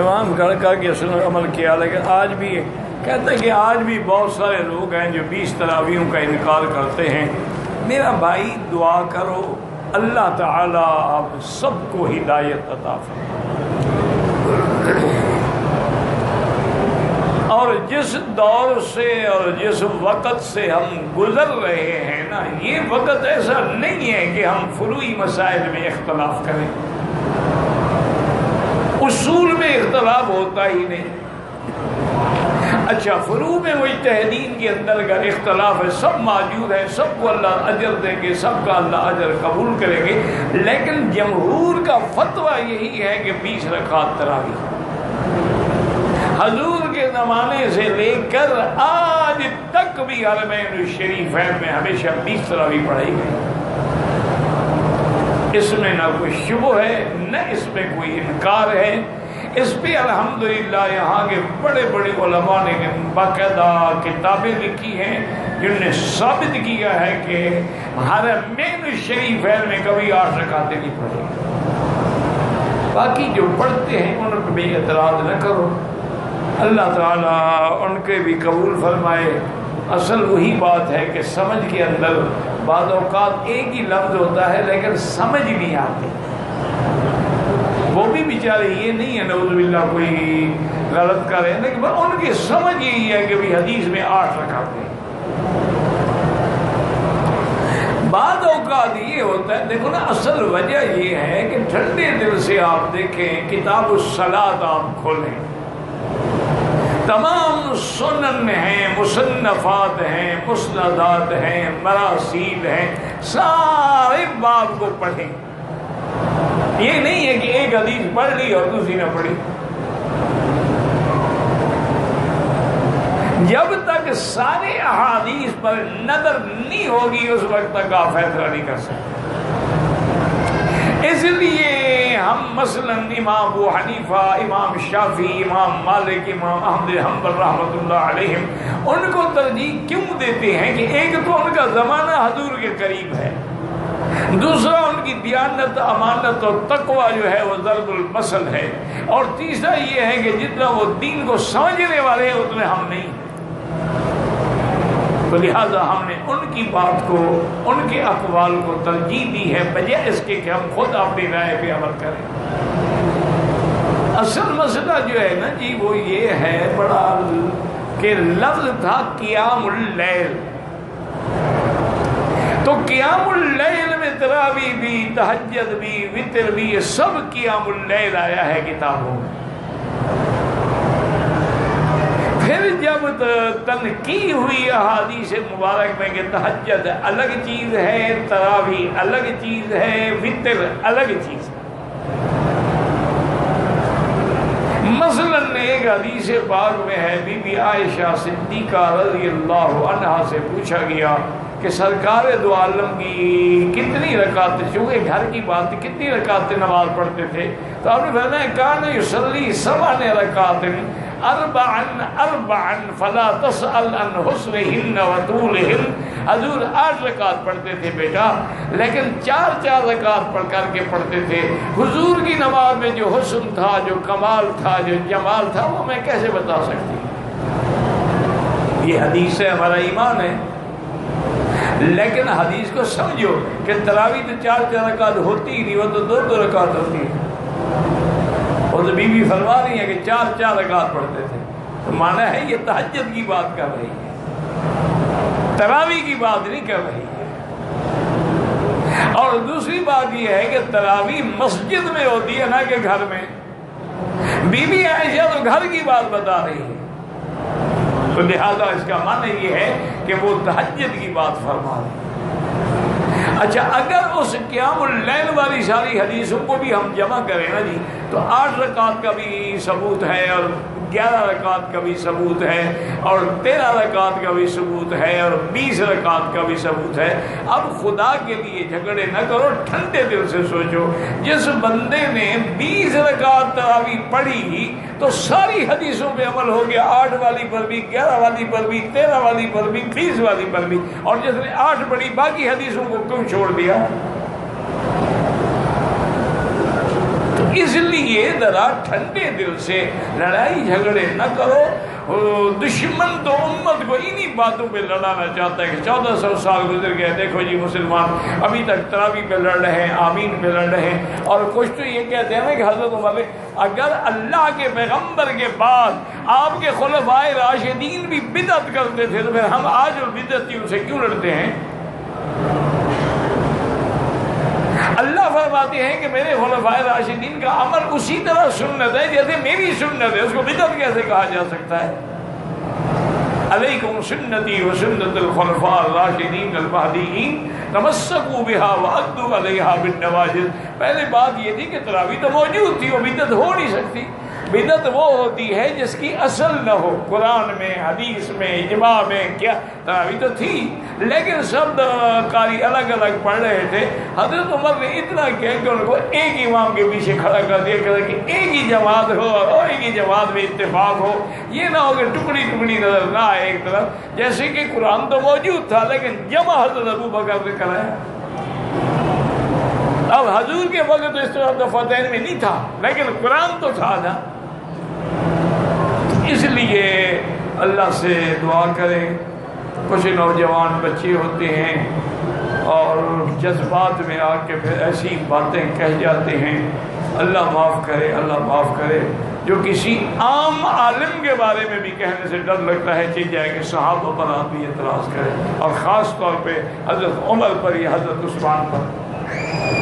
تمام گھر کر کے اس نے عمل کیا، لیکن آج بھی کہتے ہیں کہ آج بھی بہت سارے لوگ ہیں جو 20 تراویحوں کا انکار کرتے ہیں۔ میرا بھائی دعا کرو اللہ تعالیٰ آپ سب کو ہدایت عطا فرمائے۔ اور جس دور سے اور جس وقت سے ہم گزر رہے ہیں نا، یہ وقت ایسا نہیں ہے کہ ہم فروعی مسائل میں اختلاف کریں، اصول میں اختلاف ہوتا ہی نہیں۔ اچھا فروع میں مجتہدین کے اندر اگر اختلاف ہے، سب موجود ہے، سب کو اللہ اجر دیں گے، سب کا اللہ اجر قبول کریں گے، لیکن جمہور کا فتویٰ یہی ہے کہ 20 رکعت تراویح۔ حضور کے زمانے سے لے کر آج تک بھی حرمین الشریفین میں ہمیشہ 20 تراویح پڑھائی گئی۔ اس میں نہ کوئی شبہ ہے، نہ اس میں کوئی انکار ہے۔ اس پہ الحمدللہ یہاں کے بڑے بڑے علماء نے باقاعدہ کتابیں لکھی ہیں جن نے ثابت کیا ہے کہ حرمین الشریفین میں کبھی 8 رکعتیں نہیں پڑھی۔ باقی جو پڑھتے ہیں ان پہ بھی اعتراض نہ کرو، اللہ تعالیٰ ان کے بھی قبول فرمائے۔ اصل وہی بات ہے کہ سمجھ کے اندر بعض اوقات ایک ہی لفظ ہوتا ہے لیکن سمجھ نہیں آتی۔ وہ بھی بیچارے یہ نہیں ہے نعوذ باللہ کوئی غلط کرے، لیکن ان کی سمجھ یہی ہے کہ بھی حدیث میں 8 رکعتیں۔ بعض اوقات یہ ہوتا ہے، دیکھو نا اصل وجہ یہ ہے کہ ٹھنڈے دل سے آپ دیکھیں کتاب الصلاۃ آپ کھولیں، تمام سنن ہیں، مصنفات ہیں، مسندات ہیں، مراسیل ہیں، سارے باب کو پڑھیں۔ یہ نہیں ہے کہ ایک حدیث پڑھ لی اور دوسری نہ پڑھی۔ جب تک سارے احادیث پر نظر نہیں ہوگی اس وقت تک آپ فیصلہ نہیں کر سکتے۔ اس لیے ہم مثلا امام ابو حنیفہ، امام شافعی، امام مالک، امام احمد حنبل رحمۃ اللہ علیہم ان کو ترجیح کیوں دیتے ہیں کہ ایک تو ان کا زمانہ حضور کے قریب ہے، دوسرا ان کی دیانت، امانت اور تقوی جو ہے وہ ضرب المثل ہے، اور تیسرا یہ ہے کہ جتنا وہ دین کو سمجھنے والے ہیں اتنے ہم نہیں، تو لہذا ہم نے ان کی بات کو، ان کے اقوال کو ترجیح دی ہے بجائے اس کے کہ ہم خود اپنی رائے پہ عمل کریں۔ اصل مسئلہ جو ہے نا جی وہ یہ ہے بڑا کہ لفظ تھا قیام اللیل، تو قیام اللیل میں تراویح بھی، تہجد بھی، وتر بھی، یہ سب قیام اللیل آیا ہے کتابوں میں۔ پھر جب تنقیح ہوئی احادیث مبارک میں کہ تہجد الگ چیز ہے، تراویح الگ چیز ہے، وتر الگ چیز ہے۔ مثلا ایک حدیث پاک میں ہے بی بی عائشہ صدیقہ رضی اللہ عنہا سے پوچھا گیا کہ سرکار دو عالم کی کتنی رکعت، چونکہ گھر کی بات کتنی رکعت نماز پڑھتے تھے، تو آپ نے فرمایا کان یصلی 7 رکعات اربعا فلا تسأل عن حسنہن وطولہن۔ حضور 8 رکعت پڑھتے تھے بیٹا، لیکن 4 رکعت پڑھ کر کے پڑھتے تھے۔ حضور کی نماز میں جو حسن تھا، جو کمال تھا، جو جمال تھا، وہ میں کیسے بتا سکتی؟ یہ حدیث ہے، ہمارا ایمان ہے، لیکن حدیث کو سمجھو کہ تراویح تو 4 رکعت ہوتی ہی نہیں، وہ تو 2 رکعت ہوتی ہے۔ اور تو بی بی فرما رہی ہے کہ 4 رکعت پڑھتے تھے، تو مانا ہے یہ تہجد کی بات کر رہی ہے، تراویح کی بات نہیں کر رہی ہے۔ اور دوسری بات یہ ہے کہ تراویح مسجد میں ہوتی ہے نہ کہ گھر میں۔ بی بی عائشہ تو گھر کی بات بتا رہی ہے، تو لہذا اس کا معنی یہ ہے کہ وہ تہجد کی بات فرما رہے ہیں۔ اچھا اگر اس قیام اللیل والی ساری حدیثوں کو بھی ہم جمع کریں نا جی، تو 8 رکعت کا بھی ثبوت ہے، اور 11 رکعت کا بھی ثبوت ہے، اور 13 رکعت کا بھی ثبوت ہے، اور 20 رکعت کا بھی ثبوت ہے۔ اب خدا کے لیے جھگڑے نہ کرو، ٹھنڈے دل سے سوچو، جس بندے نے 20 رکعت تراویح پڑھی تو ساری حدیثوں پہ عمل ہو گیا، 8 والی پر بھی، 11 والی پر بھی، 13 والی پر بھی، 20 والی پر بھی، اور جس نے 8 پڑھی باقی حدیثوں کو کیوں چھوڑ دیا؟ تو اس لیے ذرا ٹھنڈے دل سے لڑائی جھگڑے نہ کرو. دشمن تو امت کو انہی باتوں پہ لڑانا چاہتا ہے کہ 1400 سال گزر گئے، دیکھو جی مسلمان ابھی تک تراویح پہ لڑ رہے ہیں، آمین پہ لڑ رہے ہیں. اور کچھ تو یہ کہتے ہیں کہ حضرت عمر اگر اللہ کے پیغمبر کے بعد آپ کے خلفائے راشدین بھی بدعت کرتے تھے تو پھر ہم آج بدعتیوں سے کیوں لڑتے ہیں؟ اللہ فرماتے ہیں کہ میرے خلفائے راشدین کا عمل اسی طرح سنت ہے جیسے میری سنت ہے، اس کو بدعت کیسے کہا جا سکتا ہے؟ علیکم سنتی و سنت الخلفاء الراشدین المہدیین تمسکوا بہا وعضوا علیہا بالنواجذ. پہلے بات یہ تھی کہ تراویح تو موجود تھی، وہ بدعت ہو نہیں سکتی. بدعت وہ ہوتی ہے جس کی اصل نہ ہو. قرآن میں، حدیث میں، اجماع میں کیا تراویح تو تھی لیکن سب قاری الگ الگ پڑھ رہے تھے. حضرت عمر نے اتنا کیا کہ ان کو ایک امام کے پیچھے کھڑا کر دیا کہ ایک ہی جماعت ہو اور ایک ہی جماعت میں اتفاق ہو. یہ نہ ہو کہ ٹکڑی ٹکڑی نظر نہ آئے ایک طرف. جیسے کہ قرآن تو موجود تھا لیکن جمع حضرت ابو بکر نے کرایا. اب حضور کے وقت تو اس طرح دفعتین میں نہیں تھا لیکن قرآن تو تھا نا. اس لیے اللہ سے دعا کریں. کچھ نوجوان بچے ہوتے ہیں اور جذبات میں آ کے پھر ایسی باتیں کہہ جاتے ہیں. اللہ معاف کرے، اللہ معاف کرے. جو کسی عام عالم کے بارے میں بھی کہنے سے ڈر لگتا ہے چل جائے کہ صحابہ پر آپ بھی اعتراض کریں، اور خاص طور پہ حضرت عمر پر یا حضرت عثمان پر.